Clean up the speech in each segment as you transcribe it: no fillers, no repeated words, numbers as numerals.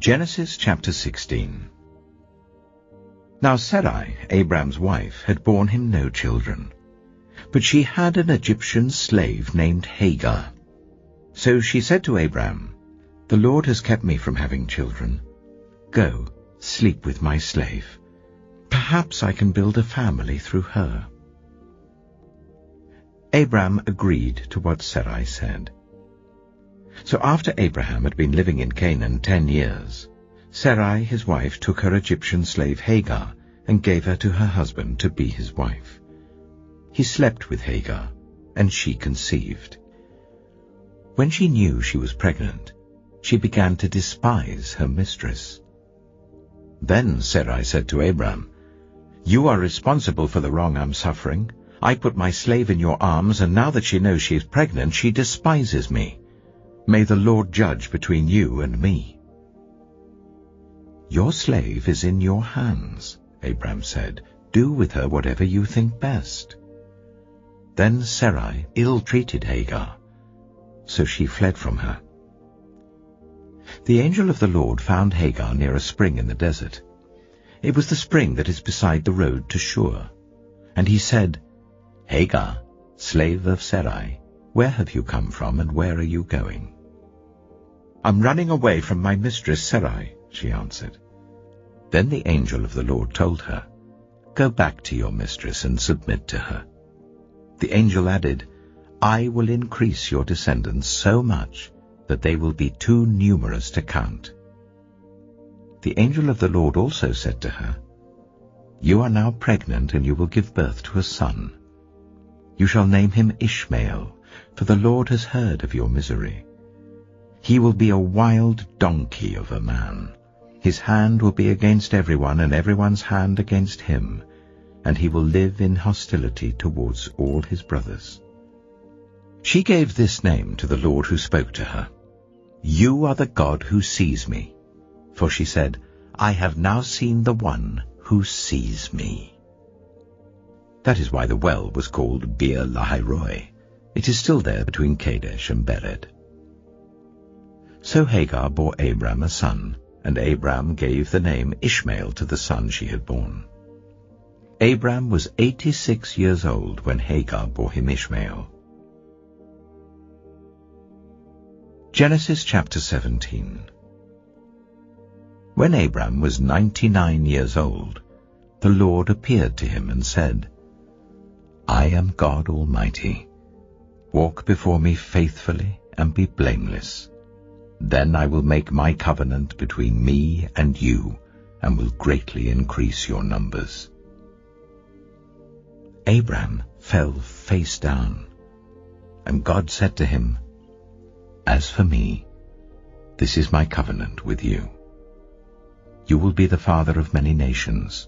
Genesis chapter 16. Now Sarai, Abram's wife, had borne him no children, but she had an Egyptian slave named Hagar. So she said to Abram, "The Lord has kept me from having children. Go, sleep with my slave. Perhaps I can build a family through her." Abram agreed to what Sarai said. So after Abraham had been living in Canaan 10 years, Sarai his wife took her Egyptian slave Hagar and gave her to her husband to be his wife. He slept with Hagar, and she conceived. When she knew she was pregnant, she began to despise her mistress. Then Sarai said to Abram, "You are responsible for the wrong I'm suffering. I put my slave in your arms, and now that she knows she is pregnant, she despises me. May the Lord judge between you and me." "Your slave is in your hands," Abram said. "Do with her whatever you think best." Then Sarai ill-treated Hagar, so she fled from her. The angel of the Lord found Hagar near a spring in the desert. It was the spring that is beside the road to Shur. And he said, "Hagar, slave of Sarai, where have you come from and where are you going?" "I'm running away from my mistress Sarai," she answered. Then the angel of the Lord told her, "Go back to your mistress and submit to her." The angel added, "I will increase your descendants so much that they will be too numerous to count." The angel of the Lord also said to her, "You are now pregnant and you will give birth to a son. You shall name him Ishmael, for the Lord has heard of your misery. He will be a wild donkey of a man. His hand will be against everyone and everyone's hand against him, and he will live in hostility towards all his brothers." She gave this name to the Lord who spoke to her, "You are the God who sees me." For she said, "I have now seen the one who sees me." That is why the well was called Beer Lahai-roi. It is still there between Kadesh and Bered. So Hagar bore Abram a son, and Abram gave the name Ishmael to the son she had borne. Abram was 86 years old when Hagar bore him Ishmael. Genesis chapter 17. When Abram was 99 years old, the Lord appeared to him and said, "I am God Almighty. Walk before me faithfully and be blameless. Then I will make my covenant between me and you, and will greatly increase your numbers." Abram fell face down, and God said to him, "As for me, this is my covenant with you. You will be the father of many nations.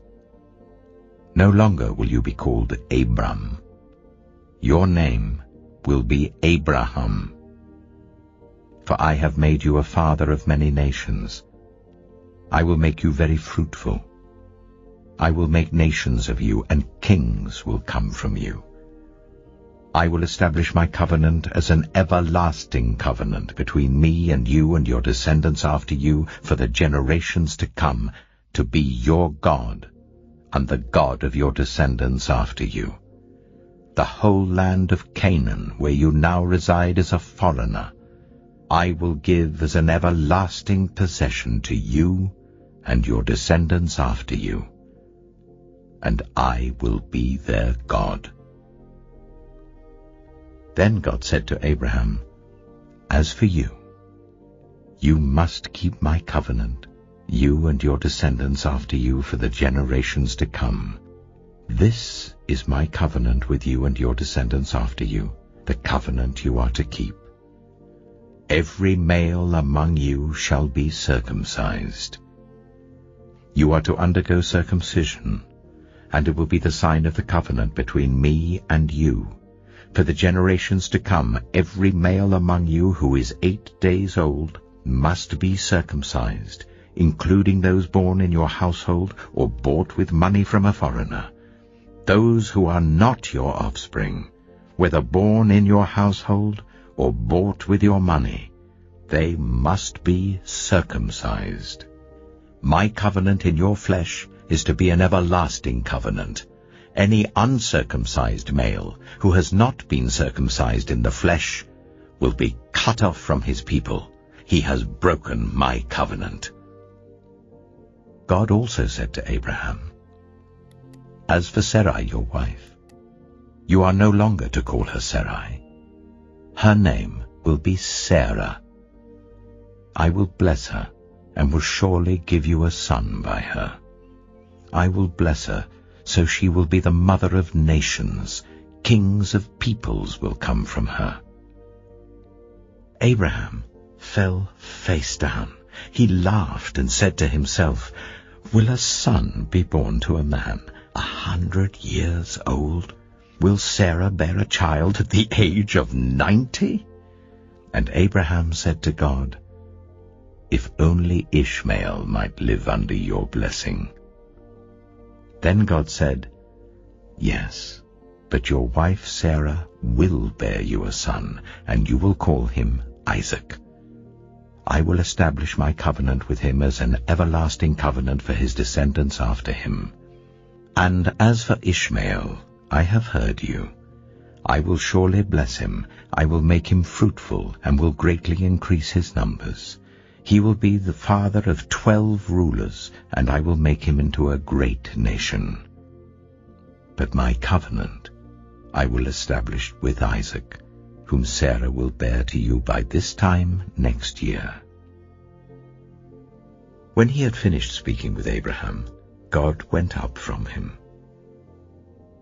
No longer will you be called Abram. Your name will be Abraham. For I have made you a father of many nations. I will make you very fruitful. I will make nations of you, and kings will come from you. I will establish my covenant as an everlasting covenant between me and you and your descendants after you for the generations to come, to be your God and the God of your descendants after you. The whole land of Canaan, where you now reside as a foreigner, I will give as an everlasting possession to you and your descendants after you, and I will be their God." Then God said to Abraham, "As for you, you must keep my covenant, you and your descendants after you for the generations to come. This is my covenant with you and your descendants after you, the covenant you are to keep. Every male among you shall be circumcised. You are to undergo circumcision, and it will be the sign of the covenant between me and you. For the generations to come, every male among you who is 8 days old must be circumcised, including those born in your household or bought with money from a foreigner. Those who are not your offspring, whether born in your household or bought with your money, they must be circumcised. My covenant in your flesh is to be an everlasting covenant. Any uncircumcised male who has not been circumcised in the flesh will be cut off from his people. He has broken my covenant." God also said to Abraham, "As for Sarai, your wife, you are no longer to call her Sarai. Her name will be Sarah. I will bless her and will surely give you a son by her. I will bless her, so she will be the mother of nations. Kings of peoples will come from her." Abraham fell face down. He laughed and said to himself, "Will a son be born to a man 100 years old? Will Sarah bear a child at the age of 90? And Abraham said to God, "If only Ishmael might live under your blessing." Then God said, "Yes, but your wife Sarah will bear you a son, and you will call him Isaac. I will establish my covenant with him as an everlasting covenant for his descendants after him. And as for Ishmael, I have heard you. I will surely bless him. I will make him fruitful and will greatly increase his numbers. He will be the father of 12 rulers, and I will make him into a great nation. But my covenant I will establish with Isaac, whom Sarah will bear to you by this time next year." When he had finished speaking with Abraham, God went up from him.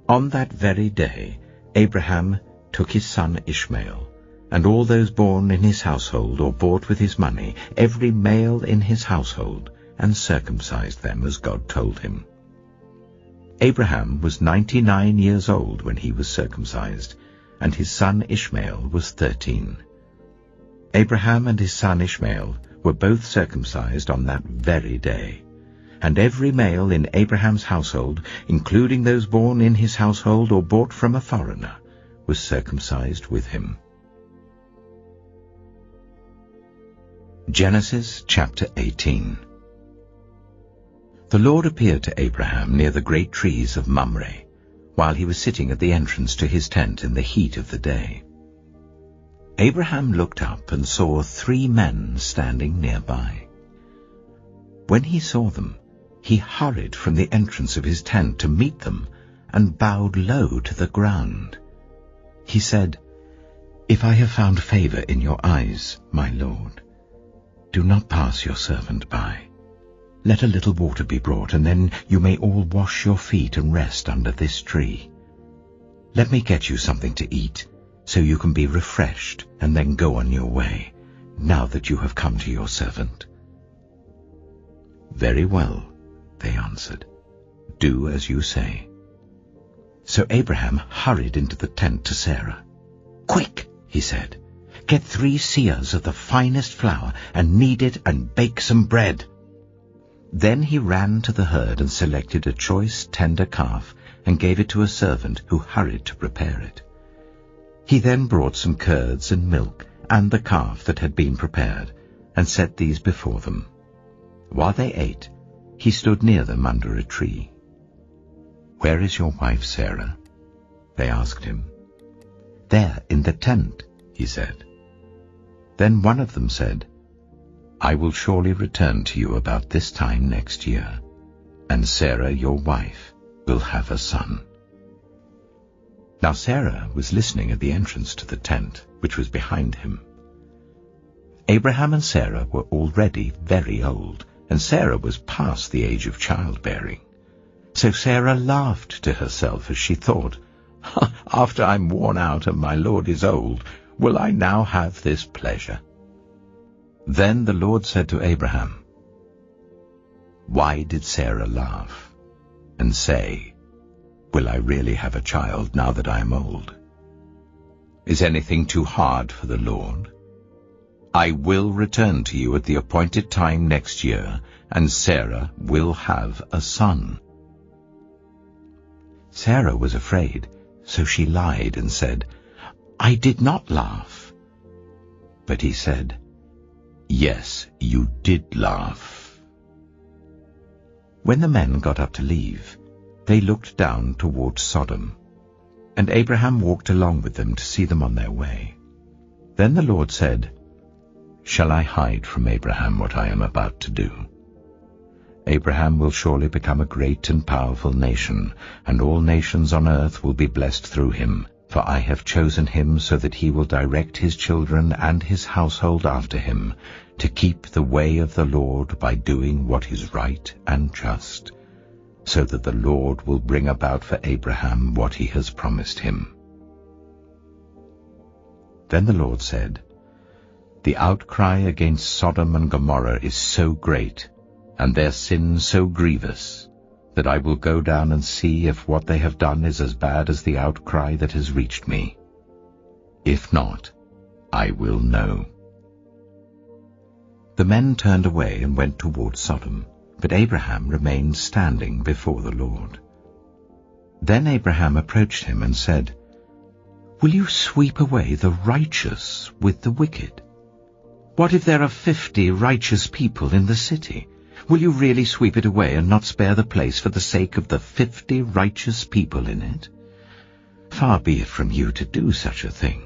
On that very day, Abraham took his son Ishmael, and all those born in his household or bought with his money, every male in his household, and circumcised them as God told him. Abraham was 99 years old when he was circumcised, and his son Ishmael was 13. Abraham and his son Ishmael were both circumcised on that very day, and every male in Abraham's household, including those born in his household or bought from a foreigner, was circumcised with him. Genesis chapter 18. The Lord appeared to Abraham near the great trees of Mamre, while he was sitting at the entrance to his tent in the heat of the day. Abraham looked up and saw 3 men standing nearby. When he saw them, he hurried from the entrance of his tent to meet them and bowed low to the ground. He said, "If I have found favor in your eyes, my Lord, do not pass your servant by. Let a little water be brought, and then you may all wash your feet and rest under this tree. Let me get you something to eat, so you can be refreshed and then go on your way, now that you have come to your servant." "Very well," they answered. "Do as you say." So Abraham hurried into the tent to Sarah. "Quick," he said, "get 3 seahs of the finest flour and knead it and bake some bread." Then he ran to the herd and selected a choice tender calf and gave it to a servant who hurried to prepare it. He then brought some curds and milk and the calf that had been prepared and set these before them. While they ate, he stood near them under a tree. "Where is your wife Sarah?" they asked him. "There in the tent," he said. Then one of them said, "I will surely return to you about this time next year, and Sarah your wife will have a son." Now Sarah was listening at the entrance to the tent, which was behind him. Abraham and Sarah were already very old, and Sarah was past the age of childbearing. So Sarah laughed to herself as she thought, "After I'm worn out and my Lord is old, will I now have this pleasure?" Then the Lord said to Abraham, "Why did Sarah laugh and say, 'Will I really have a child now that I am old?' Is anything too hard for the Lord? I will return to you at the appointed time next year, and Sarah will have a son." Sarah was afraid, so she lied and said, "I did not laugh." But he said, "Yes, you did laugh." When the men got up to leave, they looked down towards Sodom, and Abraham walked along with them to see them on their way. Then the Lord said, "Shall I hide from Abraham what I am about to do? Abraham will surely become a great and powerful nation, and all nations on earth will be blessed through him. For I have chosen him so that he will direct his children and his household after him, to keep the way of the Lord by doing what is right and just, so that the Lord will bring about for Abraham what he has promised him." Then the Lord said, "The outcry against Sodom and Gomorrah is so great, and their sin so grievous, that I will go down and see if what they have done is as bad as the outcry that has reached me. If not, I will know." The men turned away and went toward Sodom, but Abraham remained standing before the Lord. Then Abraham approached him and said, "Will you sweep away the righteous with the wicked? What if there are 50 righteous people in the city? Will you really sweep it away and not spare the place for the sake of the 50 righteous people in it? Far be it from you to do such a thing,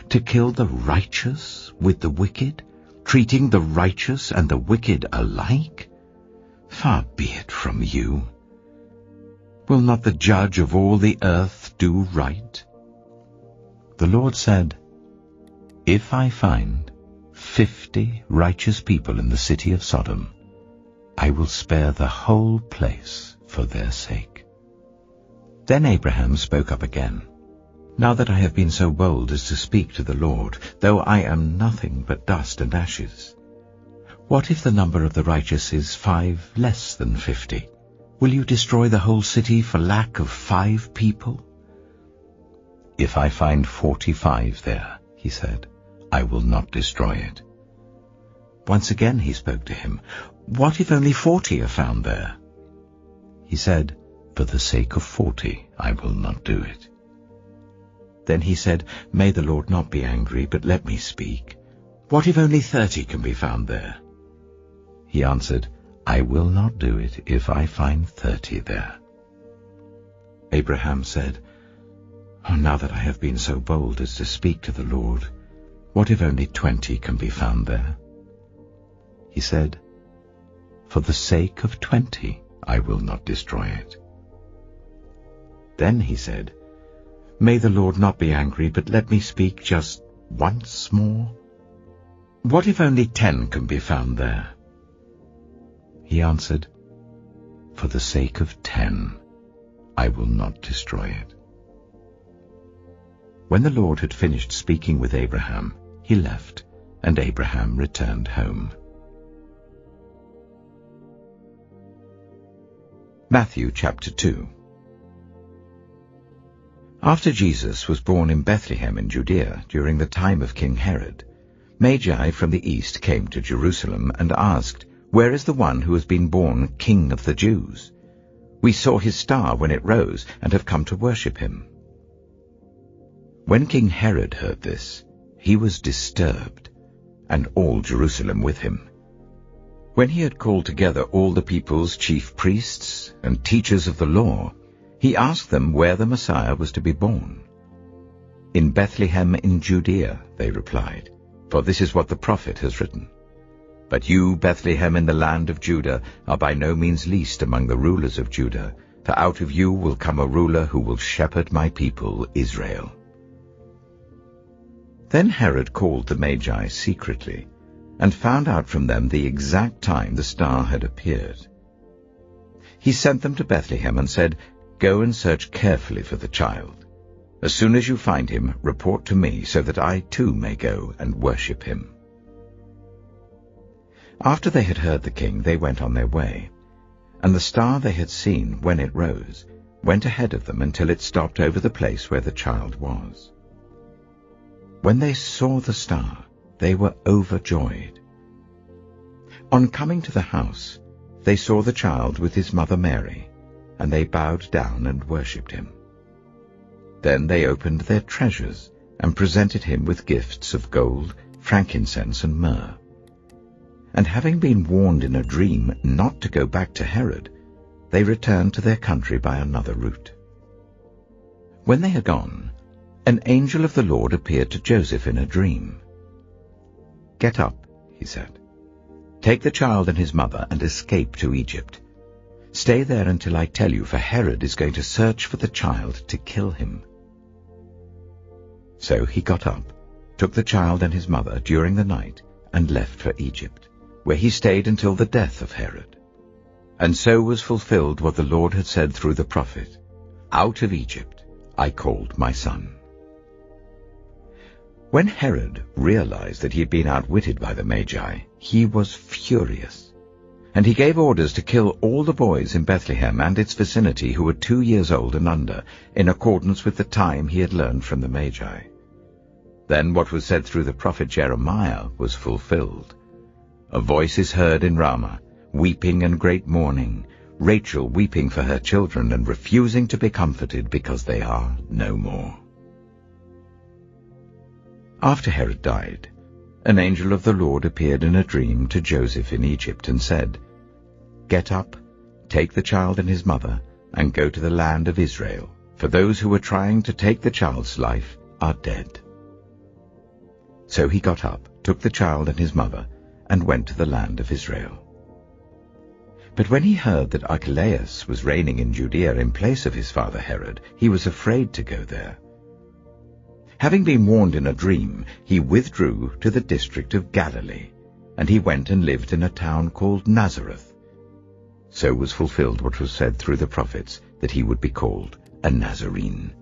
to kill the righteous with the wicked, treating the righteous and the wicked alike? Far be it from you. Will not the judge of all the earth do right?" The Lord said, "If I find 50 righteous people in the city of Sodom, I will spare the whole place for their sake." Then Abraham spoke up again, "Now that I have been so bold as to speak to the Lord, though I am nothing but dust and ashes, what if the number of the righteous is 5 less than 50? Will you destroy the whole city for lack of 5 people? If I find 45 there," he said, "I will not destroy it." Once again he spoke to him, "What if only 40 are found there?" He said, "For the sake of 40, I will not do it." Then he said, "May the Lord not be angry, but let me speak. What if only 30 can be found there?" He answered, "I will not do it if I find 30 there." Abraham said, "Oh, now that I have been so bold as to speak to the Lord, what if only 20 can be found there?" He said, "For the sake of 20, I will not destroy it." Then he said, "May the Lord not be angry, but let me speak just once more. What if only 10 can be found there?" He answered, "For the sake of 10, I will not destroy it." When the Lord had finished speaking with Abraham, he left, and Abraham returned home. Matthew chapter 2. After Jesus was born in Bethlehem in Judea during the time of King Herod, Magi from the east came to Jerusalem and asked, "Where is the one who has been born King of the Jews? We saw his star when it rose and have come to worship him." When King Herod heard this, he was disturbed, and all Jerusalem with him. When he had called together all the people's chief priests and teachers of the law, he asked them where the Messiah was to be born. "In Bethlehem in Judea," they replied, "for this is what the prophet has written. But you, Bethlehem in the land of Judah, are by no means least among the rulers of Judah, for out of you will come a ruler who will shepherd my people Israel." Then Herod called the Magi secretly, and found out from them the exact time the star had appeared. He sent them to Bethlehem and said, "Go and search carefully for the child. As soon as you find him, report to me, so that I too may go and worship him." After they had heard the king, they went on their way, and the star they had seen when it rose went ahead of them until it stopped over the place where the child was. When they saw the star, they were overjoyed. On coming to the house, they saw the child with his mother Mary, and they bowed down and worshipped him. Then they opened their treasures and presented him with gifts of gold, frankincense, and myrrh. And having been warned in a dream not to go back to Herod, they returned to their country by another route. When they had gone, an angel of the Lord appeared to Joseph in a dream. "Get up," he said. "Take the child and his mother and escape to Egypt. Stay there until I tell you, for Herod is going to search for the child to kill him." So he got up, took the child and his mother during the night, and left for Egypt, where he stayed until the death of Herod. And so was fulfilled what the Lord had said through the prophet, "Out of Egypt I called my son." When Herod realized that he had been outwitted by the Magi, he was furious, and he gave orders to kill all the boys in Bethlehem and its vicinity who were 2 years old and under, in accordance with the time he had learned from the Magi. Then what was said through the prophet Jeremiah was fulfilled. "A voice is heard in Ramah, weeping and great mourning, Rachel weeping for her children and refusing to be comforted because they are no more." After Herod died, an angel of the Lord appeared in a dream to Joseph in Egypt and said, "Get up, take the child and his mother, and go to the land of Israel, for those who were trying to take the child's life are dead." So he got up, took the child and his mother, and went to the land of Israel. But when he heard that Archelaus was reigning in Judea in place of his father Herod, he was afraid to go there. Having been warned in a dream, he withdrew to the district of Galilee, and he went and lived in a town called Nazareth. So was fulfilled what was said through the prophets, that he would be called a Nazarene.